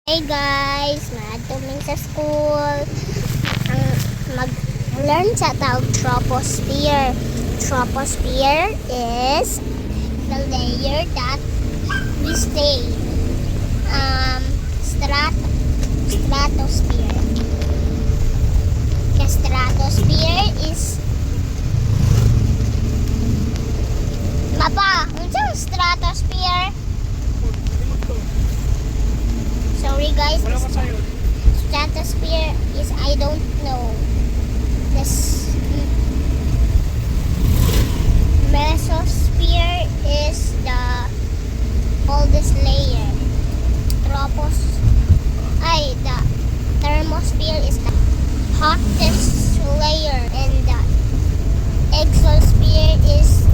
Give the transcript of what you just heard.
Hey guys, maadto sa school. Ang mag-learn sa tawag troposphere. Troposphere is the layer that we stay. Stratosphere. The stratosphere is unsa ang stratosphere? Sorry guys, stratosphere is I don't know. This mesosphere is the oldest layer. The thermosphere is the hottest layer, and the exosphere is